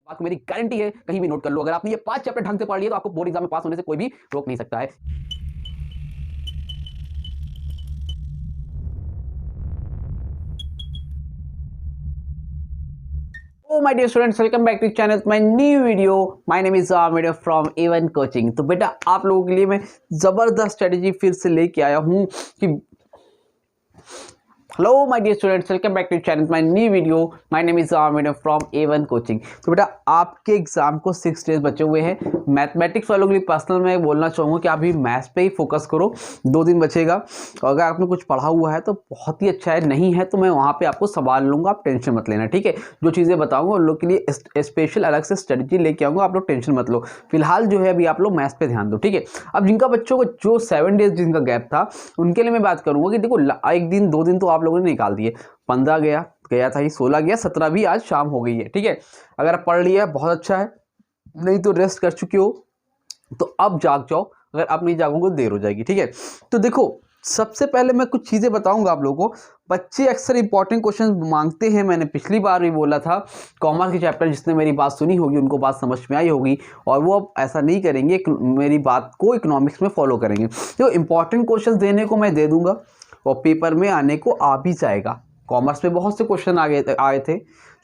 बात मेरी गारंटी है, कहीं भी नोट कर लो। अगर आपने ये 5 चैप्टर ढंग से पढ़ लिए तो आपको बोर्ड एग्जाम में पास होने से कोई भी रोक नहीं सकता है। Oh my dear students, welcome back to channel, my new video. My name is Amir from A1 Coaching। तो बेटा आप लोगों के लिए मैं जबरदस्त स्ट्रेटेजी फिर से लेके आया हूँ कि hello my dear students, welcome back to channel, my new video. My name is Aamir from A1 coaching. तो बेटा आपके एग्जाम को 6 डेज बचे हुए हैं। मैथमेटिक्स वालों के लिए पर्सनल मैं बोलना चाहूँगा कि आप भी मैथ्स पे ही फोकस करो, 2 दिन बचेगा। और अगर आपने कुछ पढ़ा हुआ है तो बहुत ही अच्छा है, नहीं है तो मैं वहाँ पे आपको संभाल लूँगा, आप टेंशन मत लेना, ठीक है। जो चीज़ें बताऊँगा उन लोग के लिए स्पेशल अलग से स्ट्रेटेजी लेके आऊँगा, आप लोग टेंशन मत लो। फिलहाल जो है अभी आप लोग मैथ्स पे ध्यान दो, ठीक है। अब जिनका बच्चों को जो 7 डेज जिनका गैप था उनके लिए मैं बात करूँगा कि देखो 1 दिन 2 दिन तो आप लोगों ने निकाल दिए, 15 गया था, ये 16 गया, 17 भी आज शाम हो गई है, ठीक है। अगर आप पढ़ लिया बहुत अच्छा है, नहीं तो रेस्ट कर चुके हो तो अब जाग जाओ, अगर आप नहीं जागोगे तो देर हो जाएगी, ठीक है। तो देखो सबसे पहले मैं कुछ चीज़ें बताऊंगा आप लोगों को। बच्चे अक्सर इंपॉर्टेंट क्वेश्चन मांगते हैं, मैंने पिछली बार भी बोला था। कॉमर्स के चैप्टर जिसने मेरी बात सुनी होगी उनको बात समझ में आई होगी, और वो अब ऐसा नहीं करेंगे, मेरी बात को इकोनॉमिक्स में फॉलो करेंगे। तो इंपॉर्टेंट क्वेश्चन देने को मैं दे दूंगा और पेपर में आने को आ भी जाएगा। कॉमर्स में बहुत से क्वेश्चन आए थे,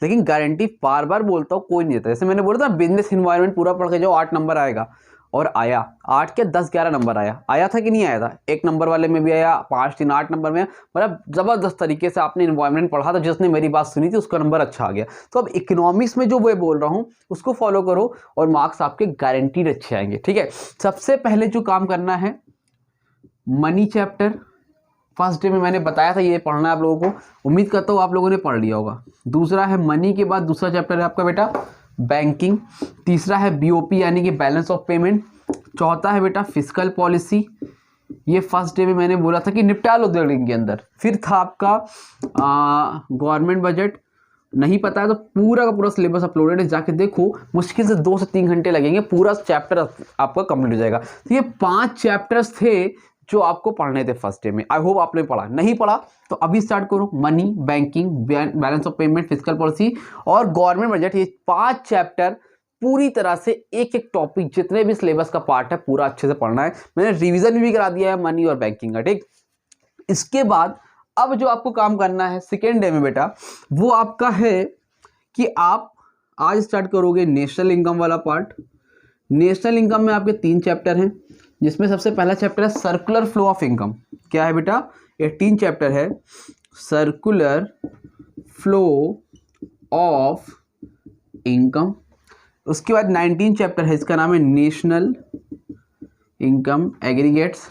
लेकिन गारंटी बार बार बोलता हूँ कोई नहीं देता। जैसे मैंने बोला था बिजनेस इन्वायरमेंट पूरा पढ़ के जाओ 8 नंबर आएगा, और आया 8 क्या 10-11 नंबर आया था कि नहीं आया था। 1 नंबर वाले में भी आया, 5 3 8 नंबर में, मतलब ज़बरदस्त तरीके से आपने इन्वायरमेंट पढ़ा था, जिसने मेरी बात सुनी थी उसका नंबर अच्छा आ गया। तो अब इकोनॉमिक्स में जो मैं बोल रहा हूँ उसको फॉलो करो और मार्क्स आपके गारंटीड अच्छे आएंगे, ठीक है। सबसे पहले जो काम करना है, मनी चैप्टर फर्स्ट डे में मैंने बताया था ये पढ़ना है आप लोगों को, उम्मीद करता हूँ आप लोगों ने पढ़ लिया होगा। दूसरा है मनी के बाद दूसरा चैप्टर है आपका बेटा बैंकिंग। तीसरा है BOP यानी कि बैलेंस ऑफ पेमेंट। चौथा है बेटा फिस्कल पॉलिसी, ये फर्स्ट डे में मैंने बोला था कि निपटा लो 2 दिन के अंदर। फिर था आपका गवर्नमेंट बजट। नहीं पता है तो पूरा का पूरा सिलेबस अपलोडेड है, जाके देखो। मुश्किल से 2 से 3 घंटे लगेंगे, पूरा चैप्टर आपका कंप्लीट हो जाएगा। तो ये 5 चैप्टर्स थे जो आपको पढ़ने थे फर्स्ट डे में। आई होप आपने पढ़ा, नहीं पढ़ा तो अभी स्टार्ट करो। Money, banking, balance of payment, fiscal policy और गवर्नमेंट बजट, ये 5 चैप्टर पूरी तरह से एक एक टॉपिक जितने भी सिलेबस का पार्ट है पूरा अच्छे से पढ़ना है। मैंने रिवीजन भी करा दिया है मनी और बैंकिंग का, ठीक। इसके बाद अब जो आपको काम करना है सेकेंड डे में बेटा, वो आपका है कि आप आज स्टार्ट करोगे नेशनल इनकम वाला पार्ट। नेशनल इनकम में आपके 3 चैप्टर हैं, जिसमें सबसे पहला चैप्टर है सर्कुलर फ्लो ऑफ इनकम। क्या है बेटा, 18 चैप्टर है सर्कुलर फ्लो ऑफ इनकम। उसके बाद 19 चैप्टर है, इसका नाम है नेशनल इनकम एग्रीगेट्स।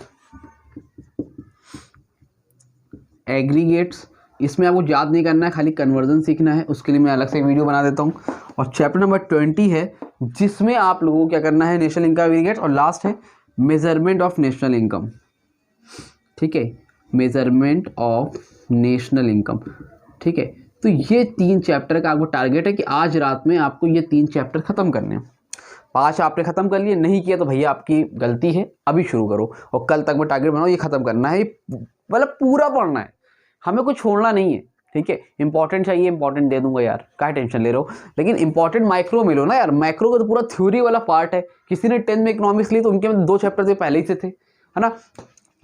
इसमें आपको याद नहीं करना है, खाली कन्वर्जन सीखना है, उसके लिए मैं अलग से वीडियो बना देता हूँ। और चैप्टर नंबर 20 है, जिसमें आप लोगों को क्या करना है, नेशनल इनकम एग्रीगेट्स। और लास्ट है मेजरमेंट ऑफ नेशनल इनकम, ठीक है, मेजरमेंट ऑफ नेशनल इनकम, ठीक है। तो ये 3 चैप्टर का आपको टारगेट है कि आज रात में आपको ये 3 चैप्टर खत्म करने हैं। 5 आपने खत्म कर लिए, नहीं किया तो भैया आपकी गलती है, अभी शुरू करो और कल तक में टारगेट बनाओ, ये खत्म करना है, मतलब पूरा पढ़ना है, हमें कुछ छोड़ना नहीं है, ठीक है। इंपॉर्टेंट चाहिए, इंपॉर्टेंट दे दूंगा यार, क्या टेंशन ले रहे हो, लेकिन इंपॉर्टेंट माइक्रो मिलो ना यार। माइक्रो का तो पूरा थ्योरी वाला पार्ट है, किसी ने 10th में इकोनॉमिक्स ली तो उनके में 2 चैप्टर से पहले ही से थे, है ना।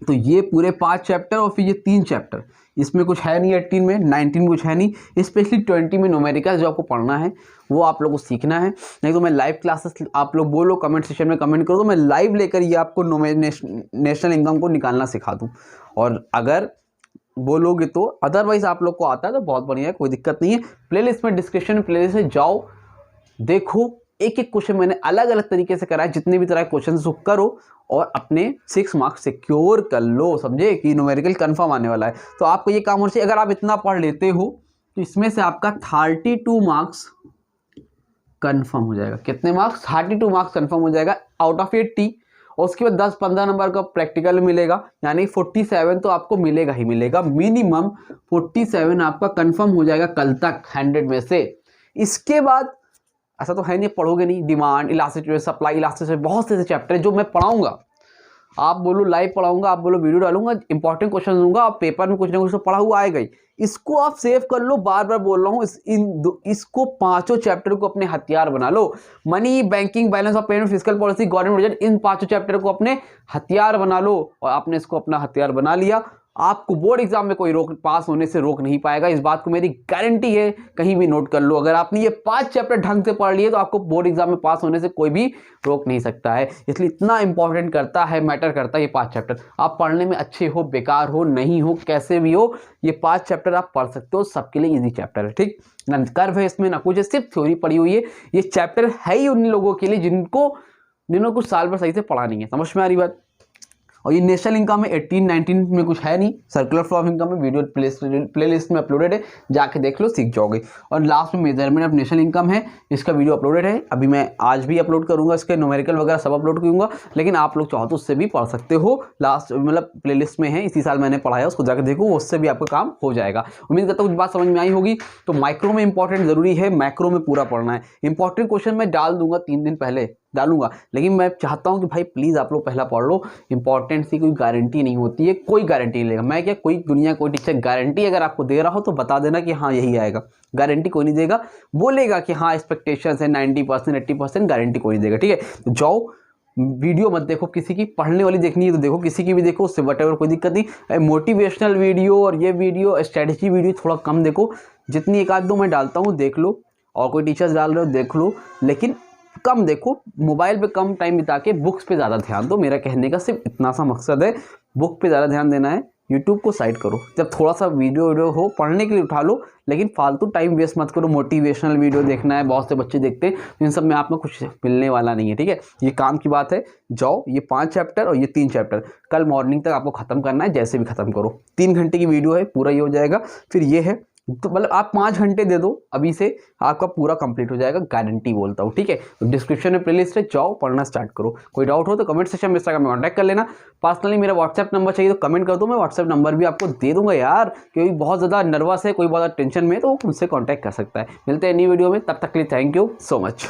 तो ये पूरे 5 चैप्टर और फिर ये 3 चैप्टर, इसमें कुछ है नहीं, 18 में 19 में कुछ है नहीं, स्पेशली 20 में न्यूमेरिकल जो आपको पढ़ना है वो आप लोगों को सीखना है। नहीं तो मैं लाइव क्लासेस, आप लोग बोलो कमेंट सेक्शन में कमेंट करो तो मैं लाइव लेकर ये आपको नेशनल इनकम को निकालना सिखा दूँ। और अगर बोलोगे तो, अदरवाइज आप लोग को आता है तो बहुत बढ़िया है, कोई दिक्कत नहीं है। प्लेलिस्ट में डिस्क्रिप्शन प्लेलिस्ट में जाओ, देखो एक एक क्वेश्चन मैंने अलग अलग तरीके से कराया, जितने भी तरह के क्वेश्चन उसको करो और अपने 6 मार्क्स सिक्योर कर लो, समझे कि न्यूमेरिकल कंफर्म आने वाला है। तो आपको ये काम होना चाहिए, अगर आप इतना पढ़ लेते हो तो इसमें से आपका 32 मार्क्स कंफर्म हो जाएगा। कितने मार्क्स, 32 मार्क्स कंफर्म हो जाएगा आउट ऑफ 80। और उसके बाद 10-15 नंबर का प्रैक्टिकल मिलेगा, यानी 47 तो आपको मिलेगा ही मिलेगा, मिनिमम 47 आपका कंफर्म हो जाएगा कल तक 100 में से। इसके बाद ऐसा तो है नहीं पढ़ोगे नहीं, डिमांड, इलास्टिसिटी, सप्लाई, इलास्टिसिटी, बहुत से चैप्टर जो मैं पढ़ाऊंगा आप बोलो लाइव पढ़ाऊंगा, आप बोलो वीडियो डालूंगा, इंपॉर्टेंट क्वेश्चन दूंगा, आप पेपर में कुछ ना कुछ तो पढ़ा हुआ आएगा ही। इसको आप सेव कर लो, बार बार बोल रहा हूँ, इसको पांचों चैप्टर को अपने हथियार बना लो। Money, banking, balance of payment, fiscal policy, government budget, इन पांचों चैप्टर को अपने हथियार बना लो। और आपने इसको अपना हथियार बना लिया, आपको बोर्ड एग्जाम में कोई पास होने से रोक नहीं पाएगा, इस बात को मेरी गारंटी है। कहीं भी नोट कर लो, अगर आपने ये 5 चैप्टर ढंग से पढ़ लिए तो आपको बोर्ड एग्जाम में पास होने से कोई भी रोक नहीं सकता है। इसलिए इतना इंपॉर्टेंट करता है, मैटर करता है ये 5 चैप्टर। आप पढ़ने में अच्छे हो, बेकार हो, नहीं हो, कैसे भी हो, ये 5 चैप्टर आप पढ़ सकते हो, सबके लिए ईजी चैप्टर है। ठीक, ना कर्व है इसमें, ना कुछ है, सिर्फ थ्योरी पढ़ी हुई है। ये चैप्टर है ही उन लोगों के लिए जिन्होंने कुछ साल भर सही से पढ़ा नहीं है। समझ में आ रही बात? और ये नेशनल इनकम में 18-19 में कुछ है नहीं, सर्कुलर फ्लो ऑफ इनकम में वीडियो प्लेलिस्ट में अपलोडेड है, जाके देख लो, सीख जाओगे। और लास्ट में मेजरमेंट ऑफ नेशनल इनकम है, इसका वीडियो अपलोडेड है, अभी मैं आज भी अपलोड करूंगा, इसके न्यूमेरिकल वगैरह सब अपलोड करूंगा, लेकिन आप लोग चाहो तो उससे भी पढ़ सकते हो। लास्ट मतलब प्लेलिस्ट में है, इसी साल मैंने पढ़ाया, उसको जाकर देखो, उससे भी आपका काम हो जाएगा। उम्मीद करता हूँ कुछ बात समझ में आई होगी। तो माइक्रो में इंपॉर्टेंट जरूरी है, मैक्रो में पूरा पढ़ना है। इंपॉर्टेंट क्वेश्चन मैं डाल दूंगा 3 दिन पहले डालूंगा, लेकिन मैं चाहता हूं कि भाई प्लीज आप लोग पहला पढ़ लो। इंपॉर्टेंट की कोई गारंटी नहीं होती है, कोई गारंटी नहीं लेगा। मैं क्या, कोई दुनिया कोई टीचर गारंटी अगर आपको दे रहा हो तो बता देना कि हाँ यही आएगा, गारंटी कोई नहीं देगा। बोलेगा कि हाँ एक्सपेक्टेशन है 90% 80%, गारंटी कोई नहीं देगा। ठीक है, तो जाओ, वीडियो मत देखो किसी की, पढ़ने वाली देखनी है तो देखो, किसी की भी देखो, उससे वटेवर कोई दिक्कत नहीं। मोटिवेशनल वीडियो और ये वीडियो स्ट्रेटजी वीडियो थोड़ा कम देखो, जितनी 1-2 मैं डालता हूँ देख लो, और कोई टीचर्स डाल रहे हो देख लो, लेकिन कम देखो। मोबाइल पे कम टाइम बिता के बुक्स पे ज़्यादा ध्यान दो। मेरा कहने का सिर्फ इतना सा मकसद है, बुक पे ज़्यादा ध्यान देना है। यूट्यूब को साइड करो, जब थोड़ा सा वीडियो हो पढ़ने के लिए उठा लो, लेकिन फालतू टाइम वेस्ट मत करो। मोटिवेशनल वीडियो देखना है, बहुत से बच्चे देखते हैं, इन सब में आप में कुछ मिलने वाला नहीं है। ठीक है, ये काम की बात है। जाओ, ये 5 चैप्टर और ये 3 चैप्टर कल मॉर्निंग तक आपको खत्म करना है, जैसे भी खत्म करो। 3 घंटे की वीडियो है, पूरा ये हो जाएगा। फिर ये है, तो मतलब आप 5 घंटे दे दो अभी से, आपका पूरा कंप्लीट हो जाएगा, गारंटी बोलता हूँ। ठीक है, तो डिस्क्रिप्शन में प्लेलिस्ट है, जाओ पढ़ना स्टार्ट करो। कोई डाउट हो तो कमेंट सेक्शन में इंस्टाग्राम में कॉन्टैक्ट कर लेना। पर्सनली मेरा व्हाट्सएप नंबर चाहिए तो कमेंट कर दो, मैं व्हाट्सएप नंबर भी आपको दे दूंगा यार। कोई बहुत ज़्यादा नर्वस है, कोई बहुत ज़्यादा टेंशन में है, तो वो मुझसे कॉन्टैक्ट कर सकता है। मिलते हैं नई वीडियो में, तब तक के लिए थैंक यू सो मच।